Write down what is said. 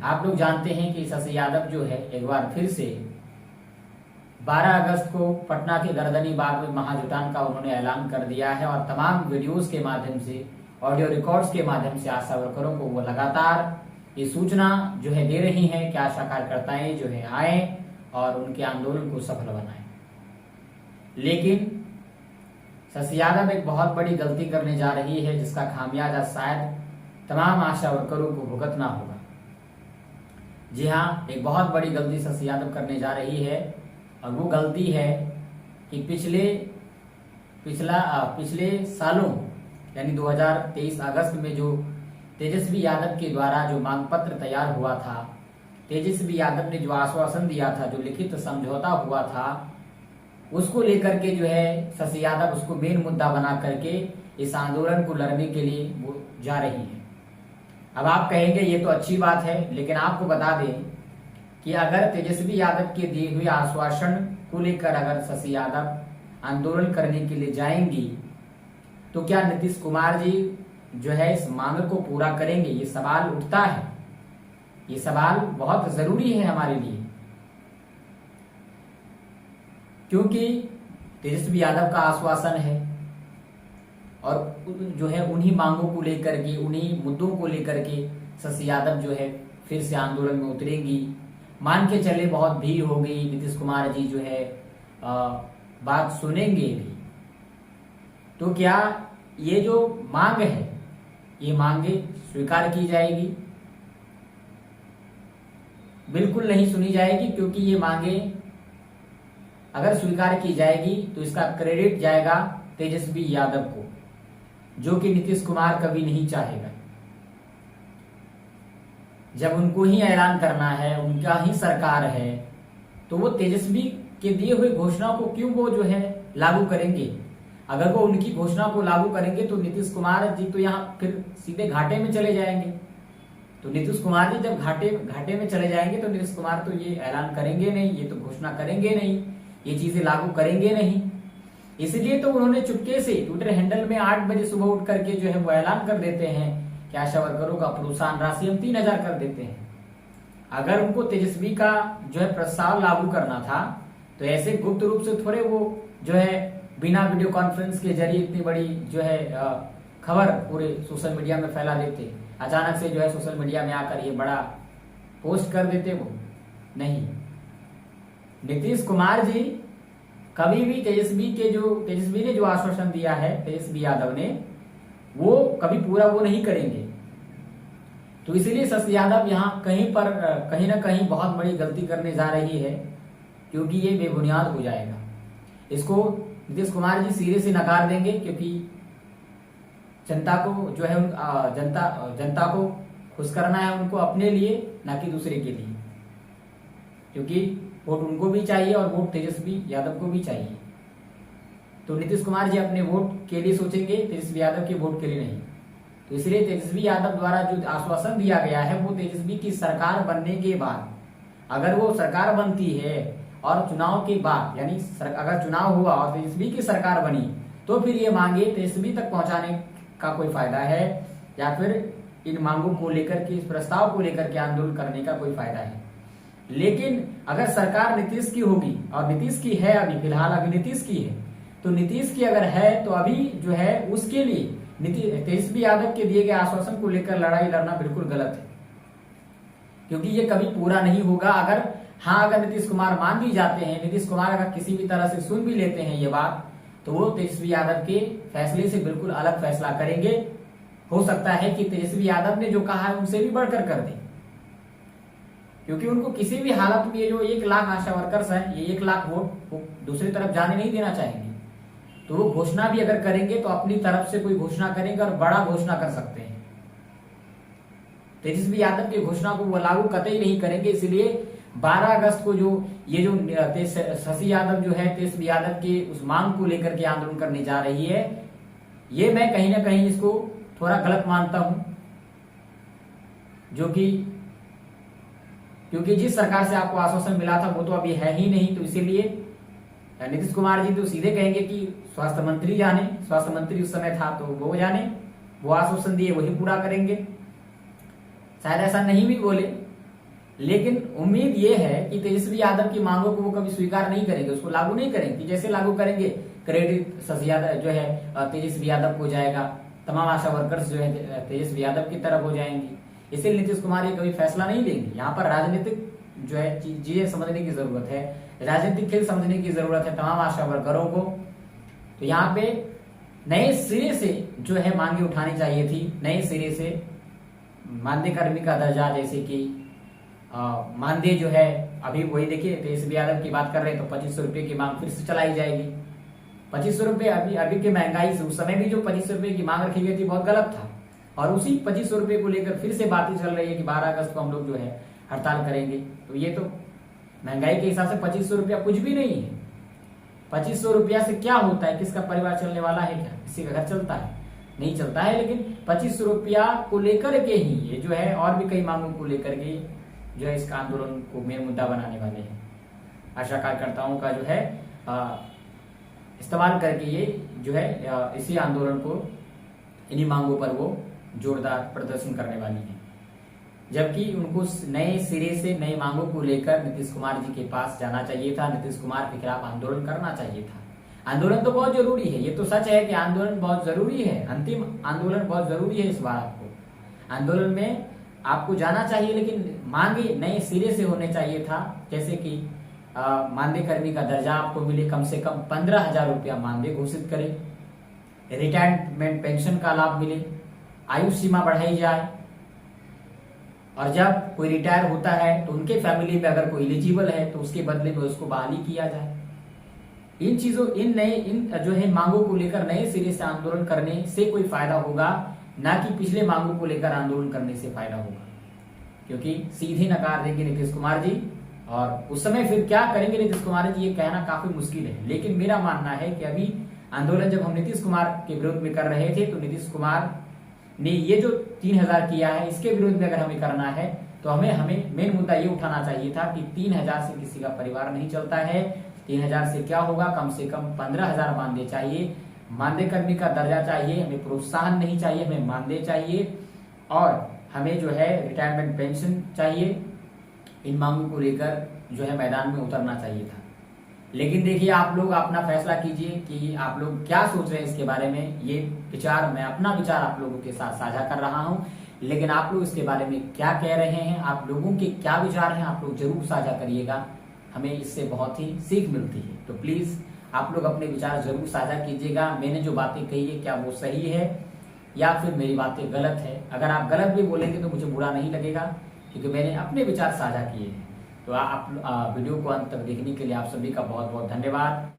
आप लोग जानते हैं कि शशि यादव जो है एक बार फिर से 12 अगस्त को पटना के गर्दनी बाग में महाजुटान का उन्होंने ऐलान कर दिया है और तमाम वीडियोस के माध्यम से, ऑडियो रिकॉर्ड्स के माध्यम से आशा वर्करों को वो लगातार ये सूचना जो है दे रही हैं कि आशा कार्यकर्ताएं जो है आए और उनके आंदोलन को सफल बनाएं। लेकिन शशि यादव एक बहुत बड़ी गलती करने जा रही है जिसका खामियाजा शायद तमाम आशा वर्करों को भुगतना होगा। जी हाँ, एक बहुत बड़ी गलती शशि यादव करने जा रही है और वो गलती है कि पिछले सालों यानी 2023 अगस्त में जो तेजस्वी यादव के द्वारा जो मांग पत्र तैयार हुआ था, तेजस्वी यादव ने जो आश्वासन दिया था, जो लिखित समझौता हुआ था, उसको लेकर के जो है शशि यादव उसको मेन मुद्दा बना करके इस आंदोलन को लड़ने के लिए वो जा रही है। अब आप कहेंगे ये तो अच्छी बात है, लेकिन आपको बता दें कि अगर तेजस्वी यादव के दिए हुए आश्वासन को लेकर अगर शशि यादव आंदोलन करने के लिए जाएंगी तो क्या नीतीश कुमार जी जो है इस मांग को पूरा करेंगे? ये सवाल उठता है। ये सवाल बहुत जरूरी है हमारे लिए, क्योंकि तेजस्वी यादव का आश्वासन है और जो है उन्हीं मांगों को लेकर के, उन्हीं मुद्दों को लेकर के शशि यादव जो है फिर से आंदोलन में उतरेंगी। मान के चले बहुत भीड़ हो गई, नीतीश कुमार जी जो है बात सुनेंगे भी, तो क्या ये जो मांग है ये मांगे स्वीकार की जाएगी? बिल्कुल नहीं सुनी जाएगी, क्योंकि ये मांगे अगर स्वीकार की जाएगी तो इसका क्रेडिट जाएगा तेजस्वी यादव को, जो कि नीतीश कुमार कभी नहीं चाहेगा। जब उनको ही ऐलान करना है, उनका ही सरकार है, तो वो तेजस्वी के दिए हुए घोषणा को क्यों वो जो है लागू करेंगे? अगर वो उनकी घोषणा को लागू करेंगे तो नीतीश कुमार जी तो यहाँ फिर सीधे घाटे में चले जाएंगे। तो नीतीश कुमार जी जब घाटे में चले जाएंगे तो नीतीश कुमार तो ये ऐलान करेंगे नहीं, ये तो घोषणा करेंगे नहीं, ये चीजें लागू करेंगे नहीं। इसलिए तो उन्होंने चुपके से ट्विटर हैंडल में 8 बजे सुबह उठ करके जो है वो ऐलान कर देते हैं कि आशा वर्करों का प्रोत्साहन राशि हम 3000 कर देते हैं। अगर उनको तेजस्वी का जो है प्रस्ताव लागू करना था तो ऐसे गुप्त रूप से थोड़े वो जो है बिना वीडियो कॉन्फ्रेंस के जरिए इतनी बड़ी जो है खबर पूरे सोशल मीडिया में फैला देते, अचानक से जो है सोशल मीडिया में आकर ये बड़ा पोस्ट कर देते। वो नहीं, नीतीश कुमार जी कभी भी तेजस्वी ने जो आश्वासन दिया है, तेजस्वी यादव ने, वो कभी पूरा वो नहीं करेंगे। तो इसीलिए शशि यादव यहाँ कहीं ना कहीं बहुत बड़ी गलती करने जा रही है, क्योंकि ये बेबुनियाद हो जाएगा। इसको नीतीश कुमार जी सिरे से नकार देंगे, क्योंकि जनता को जो है जनता को खुश करना है उनको अपने लिए, ना कि दूसरे के लिए, क्योंकि वोट उनको भी चाहिए और वोट तेजस्वी यादव को भी चाहिए। तो नीतीश कुमार जी अपने वोट के लिए सोचेंगे, तेजस्वी यादव के वोट के लिए नहीं। तो इसलिए तेजस्वी यादव द्वारा जो आश्वासन दिया गया है वो तेजस्वी की सरकार बनने के बाद, अगर वो सरकार बनती है और चुनाव के बाद, यानी अगर चुनाव हुआ और तेजस्वी की सरकार बनी, तो फिर ये मांगे तेजस्वी तक पहुंचाने का कोई फायदा है, या फिर इन मांगों को लेकर के, इस प्रस्ताव को लेकर के आंदोलन करने का कोई फायदा है। लेकिन अगर सरकार नीतीश की होगी, और नीतीश की है, अभी फिलहाल अभी नीतीश की है, तो नीतीश की अगर है तो अभी जो है उसके लिए तेजस्वी यादव के दिए गए आश्वासन को लेकर लड़ाई लड़ना बिल्कुल गलत है, क्योंकि ये कभी पूरा नहीं होगा। अगर नीतीश कुमार मान भी जाते हैं, नीतीश कुमार अगर किसी भी तरह से सुन भी लेते हैं ये बात, तो वो तेजस्वी यादव के फैसले से बिल्कुल अलग फैसला करेंगे। हो सकता है कि तेजस्वी यादव ने जो कहा है उनसे भी बढ़कर कर दे, क्योंकि उनको किसी भी हालत में ये जो 1 लाख आशा वर्कर्स हैं, ये 1 लाख वोट दूसरी तरफ जाने नहीं देना चाहेंगे। तो वो घोषणा भी अगर करेंगे तो अपनी तरफ से कोई घोषणा करेंगे और बड़ा घोषणा कर सकते हैं। तेजस्वी यादव की घोषणा को वो लागू कतई नहीं करेंगे। इसलिए 12 अगस्त को जो शशि यादव जो है तेजस्वी यादव के उस मांग को लेकर के आंदोलन करने जा रही है, ये मैं कहीं ना कहीं इसको थोड़ा गलत मानता हूं, जो कि क्योंकि जिस सरकार से आपको आश्वासन मिला था वो तो अभी है ही नहीं। तो इसीलिए नीतीश कुमार जी तो सीधे कहेंगे कि स्वास्थ्य मंत्री जाने, स्वास्थ्य मंत्री उस समय था तो वो जाने, वो आश्वासन दिए वही पूरा करेंगे। शायद ऐसा नहीं भी बोले, लेकिन उम्मीद ये है कि तेजस्वी यादव की मांगों को वो कभी स्वीकार नहीं करेंगे, उसको लागू नहीं करेंगे। जैसे लागू करेंगे क्रेडिट शशि यादव जो है तेजस्वी यादव को जाएगा, तमाम आशा वर्कर्स जो है तेजस्वी यादव की तरफ हो जाएंगी। इसलिए नीतीश कुमार ये कभी फैसला नहीं देंगे। यहाँ पर राजनीतिक जो है चीजें समझने की जरूरत है, राजनीतिक खेल समझने की जरूरत है तमाम आशा वर्करों को। तो यहाँ पे नए सिरे से जो है मांगे उठानी चाहिए थी, नए सिरे से मानदेय कर्मी का दर्जा, जैसे कि मानदेय जो है अभी वही देखिए तेजस्वी यादव की बात कर रहे हैं तो 2500 रुपये की मांग फिर से चलाई जाएगी। 2500 रुपये अभी की महंगाई से उस समय भी जो 2500 रुपये की मांग रखी गई थी बहुत गलत था, और उसी 2500 रुपये को लेकर फिर से बातें चल रही है कि 12 अगस्त को हम लोग जो है हड़ताल करेंगे। तो ये तो महंगाई के हिसाब से 2500 रुपया कुछ भी नहीं है। 2500 रुपया से क्या होता है, किसका परिवार चलने वाला है, क्या किसी का घर चलता है? नहीं चलता है। लेकिन 2500 रुपया को लेकर के ही ये जो है और भी कई मांगों को लेकर के जो है इसका आंदोलन को मेन मुद्दा बनाने वाले हैं। आशा कार्यकर्ताओं का जो है इस्तेमाल करके ये जो है इसी आंदोलन को, इन्हीं मांगों पर वो जोरदार प्रदर्शन करने वाली है। जबकि उनको नए सिरे से नई मांगों को लेकर नीतीश कुमार जी के पास जाना चाहिए था, नीतीश कुमार के खिलाफ आंदोलन करना चाहिए था। आंदोलन तो बहुत जरूरी है, ये तो सच है कि आंदोलन बहुत जरूरी है, अंतिम आंदोलन बहुत जरूरी है। इस बार आपको आंदोलन में आपको जाना चाहिए, लेकिन मांगे नए सिरे से होने चाहिए था। जैसे कि मानदेय कर्मी का दर्जा आपको मिले, कम से कम 15,000 रुपया मानदेय घोषित करे, रिटायरमेंट पेंशन का लाभ मिले, आयु सीमा बढ़ाई जाए, और जब कोई रिटायर होता है तो उनके फैमिली में अगर कोई एलिजिबल है तो उसके बदले में उसको बहाली किया जाए। इन चीजों इन जो है मांगों को लेकर नए सिरे से आंदोलन करने से कोई फायदा होगा, ना कि पिछले मांगों को लेकर आंदोलन करने से फायदा होगा, क्योंकि सीधे नकार देंगे नीतीश कुमार जी। और उस समय फिर क्या करेंगे नीतीश कुमार जी, ये कहना काफी मुश्किल है। लेकिन मेरा मानना है कि अभी आंदोलन जब हम नीतीश कुमार के विरोध में कर रहे थे तो नीतीश कुमार ने ये जो 3000 किया है, इसके विरोध में अगर हमें करना है तो हमें मेन मुद्दा ये उठाना चाहिए था कि 3000 से किसी का परिवार नहीं चलता है। 3000 से क्या होगा, कम से कम 15,000 मानदेय चाहिए, मानदेय कर्मी का दर्जा चाहिए, हमें प्रोत्साहन नहीं चाहिए, हमें मानदेय चाहिए, और हमें जो है रिटायरमेंट पेंशन चाहिए। इन मांगों को लेकर जो है मैदान में उतरना चाहिए था। लेकिन देखिए, आप लोग अपना फैसला कीजिए कि आप लोग क्या सोच रहे हैं इसके बारे में। ये विचार, मैं अपना विचार आप लोगों के साथ साझा कर रहा हूं, लेकिन आप लोग इसके बारे में क्या कह रहे हैं, आप लोगों के क्या विचार हैं, आप लोग जरूर साझा करिएगा। हमें इससे बहुत ही सीख मिलती है। तो प्लीज आप लोग अपने विचार जरूर साझा कीजिएगा। मैंने जो बातें कही है क्या वो सही है या फिर मेरी बातें गलत है। अगर आप गलत भी बोलेंगे तो मुझे बुरा नहीं लगेगा, क्योंकि मैंने अपने विचार साझा किए हैं। तो आप वीडियो को अंत तक देखने के लिए आप सभी का बहुत बहुत धन्यवाद।